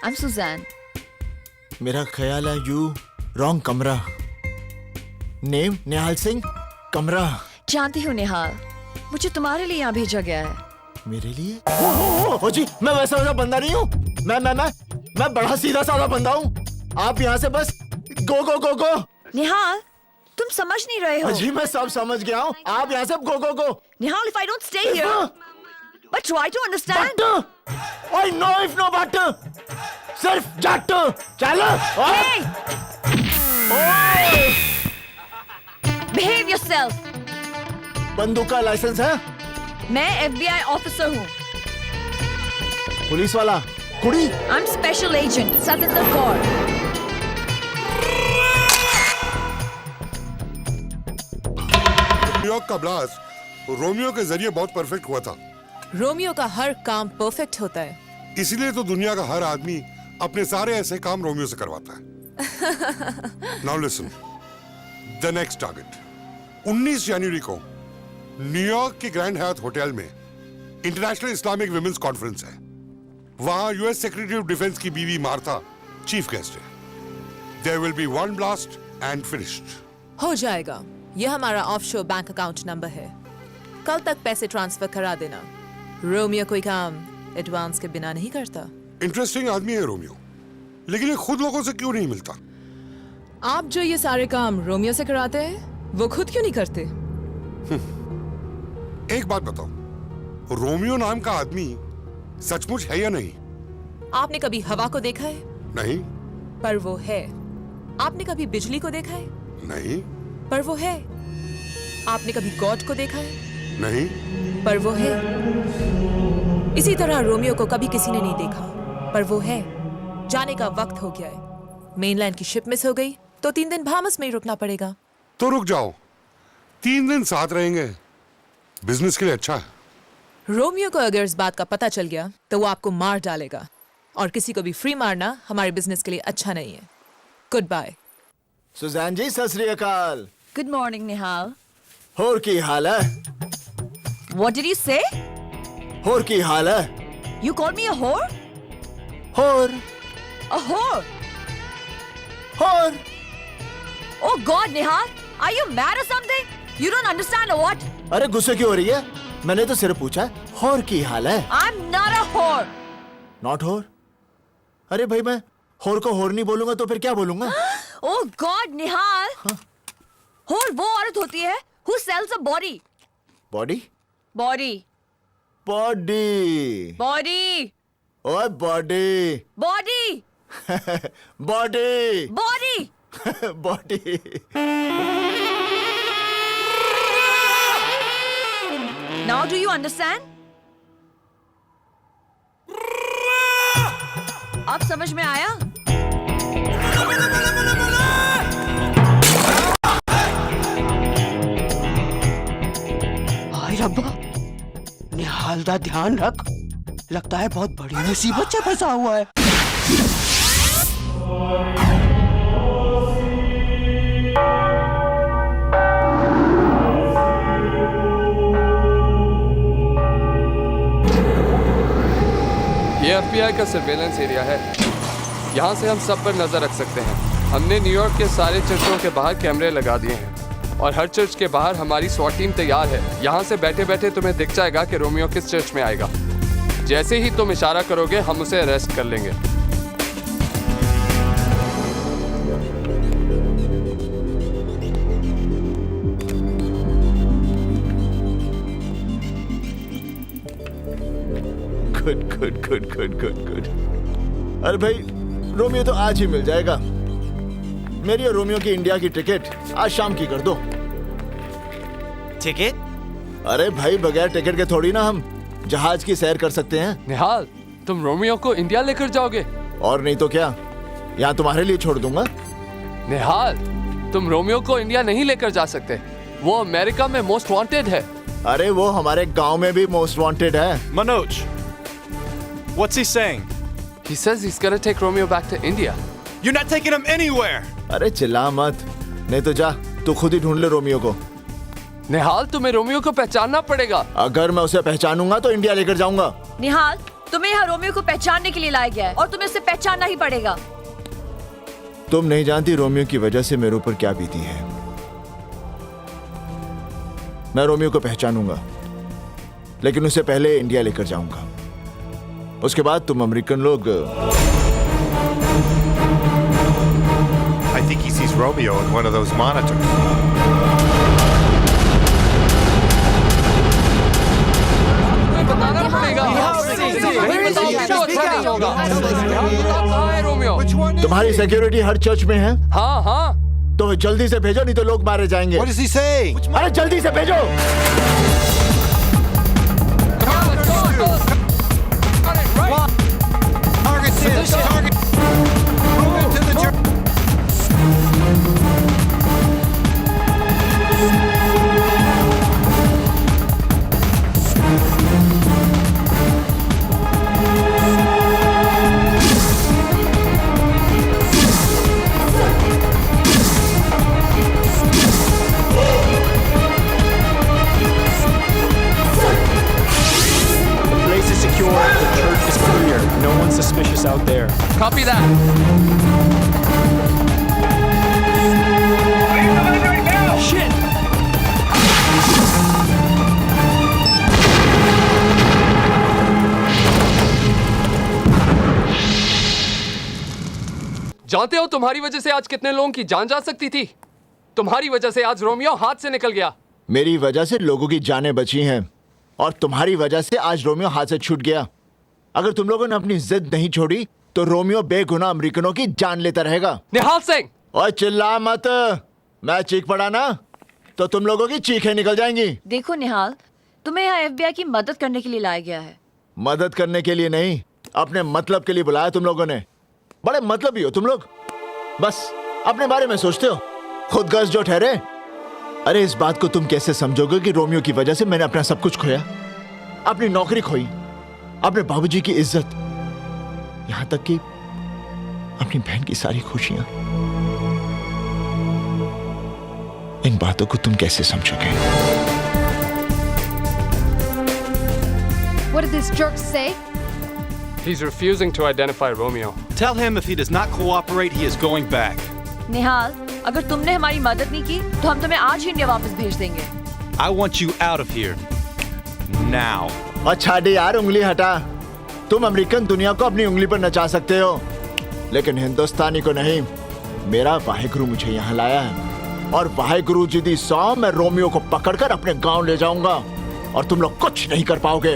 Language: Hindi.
I'm Suzanne. मेरा ख्याल है यू रॉन्ग कमरा. नेम निहाल सिंह, कमरा. जानती हूँ निहाल, मुझे तुम्हारे लिए यहाँ भेजा गया है. मेरे लिए? ओ जी, मैं वैसा बंदा नहीं हूँ. मैं बड़ा सीधा साधा बंदा हूँ. आप यहाँ से बस गो गो गो गो. निहाल, तुम समझ नहीं रहे हो. जी मैं सब समझ गया हूँ. आप यहाँ से गो गो गो. निहाल, if I don't stay here, but try to understand. I know if no but. सिर्फ जट. चलो. Hey! Behave yourself. बंदूक का लाइसेंस है? मैं FBI ऑफिसर हूँ. पुलिस वाला कुड़ी. I'm special agent Satendra Kaur. New York का ब्लास्ट रोमियो के जरिए बहुत परफेक्ट हुआ था. रोमियो का हर काम परफेक्ट होता है. इसीलिए तो दुनिया का हर आदमी अपने सारे ऐसे काम रोमियो से करवाता है. Now listen, the next target 19 जनवरी को न्यूयॉर्क के ग्रैंड हयात होटल में इंटरनेशनल इस्लामिक विमेंस कॉन्फ्रेंस है. वहां यूएस सेक्रेटरी ऑफ डिफेंस की बीवी मार्था चीफ गेस्ट है. There will be one blast and finished. हो जाएगा. यह हमारा ऑफशोर बैंक अकाउंट नंबर है. कल तक पैसे ट्रांसफर करा देना. रोमियो कोई काम एडवांस के बिना नहीं करता. इंटरेस्टिंग आदमी है रोमियो, लेकिन ये खुद लोगों से क्यों नहीं मिलता? आप जो ये सारे काम रोमियो से कराते हैं, वो खुद क्यों नहीं करते? एक बात बताओ, रोमियो नाम का आदमी सचमुच है या नहीं? आपने कभी हवा को देखा है? नहीं. पर वो है. आपने कभी बिजली को देखा है? नहीं. पर वो है. आपने कभी गॉड को देखा है? नहीं. पर वो है. इसी तरह रोमियो को कभी किसी ने नहीं देखा, पर वो है. जाने का वक्त हो गया है. मेनलैंड की शिप मिस हो गई तो 3 दिन बाहामास में ही रुकना पड़ेगा. तो रुक जाओ, 3 दिन साथ रहेंगे. बिजनेस के लिए अच्छा है. रोमियो को अगर इस बात का पता चल गया तो वो आपको मार डालेगा, और किसी को भी फ्री मारना हमारे बिजनेस के लिए अच्छा नहीं है. Good bye. सुजैन जी सत श्री अकाल. Good morning, निहाल. होर की हाल है? What did you say? होर की हाल है? You called me a whore? होर. A whore? होर. Oh God, Nihal, are you mad or something? You don't understand or what? अरे गुस्से क्यों हो रही है? मैंने तो सिर्फ पूछा होर की हाल है. I'm not a whore. Not होर? अरे भाई मैं होर को होर नहीं बोलूंगा तो फिर क्या बोलूंगा? Oh God, Nihal. Whore वो औरत होती है who sells a body. Body. Body. Body. Body. ओए body. Body. Body. Body. Body. Now do you understand? अब समझ में आया? हाय रब्बा, निहाल दा ध्यान रख. लगता है बहुत बड़ी मुसीबत से फंसा हुआ है. ये FBI का सर्वेलेंस एरिया है. यहाँ से हम सब पर नजर रख सकते हैं. हमने न्यूयॉर्क के सारे चर्चों के बाहर कैमरे लगा दिए हैं और हर चर्च के बाहर हमारी SWAT टीम तैयार है. यहाँ से बैठे बैठे तुम्हें दिख जाएगा कि रोमियो किस चर्च में आएगा. जैसे ही तुम इशारा करोगे हम उसे अरेस्ट कर लेंगे. Good good good good good good. अरे भाई रोमियो तो आज ही मिल जाएगा. मेरी और रोमियो की इंडिया की टिकट आज शाम की कर दो. टिकट? अरे भाई बगैर टिकट के थोड़ी ना हम जहाज की सैर कर सकते हैं. निहाल, तुम रोमियो को इंडिया लेकर जाओगे? और नहीं तो क्या, यहाँ तुम्हारे लिए छोड़ दूंगा. निहाल, तुम रोमियो को इंडिया नहीं लेकर जा सकते. वो अमेरिका में मोस्ट वांटेड है. अरे वो हमारे गांव में भी मोस्ट वांटेड है. Manoj, what's he saying? He says he's gonna take Romeo back to India. You're not taking him anywhere. अरे चिल्ला मत, नहीं तो जा तू खुद ही ढूंढ ले रोमियो को. निहाल, तुम्हें रोमियो को पहचानना पड़ेगा. अगर मैं उसे पहचानूंगा तो इंडिया लेकर जाऊंगा. निहाल, तुम्हें यहाँ रोमियो को पहचानने के लिए लाया गया है और तुम्हें उसे पहचानना ही पड़ेगा। तुम नहीं जानती रोमियो की वजह से मेरे ऊपर क्या बीती है। मैं रोमियो को पहचानूंगा, लेकिन उससे पहले इंडिया लेकर जाऊंगा। उसके बाद तुम अमेरिकन लोग I think he sees Romeo in one of those monitors. बताना पड़ेगा। कहाँ है रोमियो? तुम्हारी सिक्योरिटी हर चर्च में है, हाँ हाँ। तो जल्दी से भेजो, नहीं तो लोग मारे जाएंगे। What does he say? अरे जल्दी से भेजो। Target hit. Target. Move into the church. The place is secure. The church is clear. No one's suspicious out there. Copy that. Shit! जानते हो तुम्हारी वजह से आज कितने लोगों की जान जा सकती थी? तुम्हारी वजह से आज रोमियो हाथ से निकल गया। मेरी वजह से लोगों की जानें बची हैं, और तुम्हारी वजह से आज रोमियो हाथ से छूट गया। अगर तुम लोगों ने अपनी जिद नहीं छोड़ी तो रोमियो बेगुनाह अमेरिकनों की जान लेता रहेगा। निहाल सिंह, और चिल्ला मत, मैं चीख पड़ा ना तो तुम लोगों की चीखें निकल जाएंगी। देखो निहाल, तुम्हें यहाँ FBI की मदद करने के लिए लाया गया है। मदद करने के लिए नहीं, अपने मतलब के लिए बुलाया तुम लोगों ने। बड़े मतलबी हो तुम लोग, बस अपने बारे में सोचते हो, खुदगर्ज जो ठहरे। अरे इस बात को तुम कैसे समझोगे कि रोमियो की वजह से मैंने अपना सब कुछ खोया, अपनी नौकरी खोई, अपने बाबूजी की इज्जत, यहां तक कि अपनी बहन की सारी खुशियां। इन बातों को तुम कैसे समझोगे? What did this jerk say? he's refusing to identify Romeo. Tell him if he does not cooperate, he is going back. निहाल, अगर तुमने हमारी मदद नहीं की तो हम तुम्हें आज ही इंडिया वापस भेज देंगे। I want you out of here. Now. और छाड़ी यार, उंगली हटा। तुम अमेरिकन दुनिया को अपनी उंगली पर नचा सकते हो, लेकिन हिंदुस्तानी को नहीं। मेरा वाहेगुरु मुझे यहाँ लाया है, और वाहेगुरु जी दी सौ मैं रोमियो को पकड़कर अपने गांव ले जाऊंगा, और तुम लोग कुछ नहीं कर पाओगे।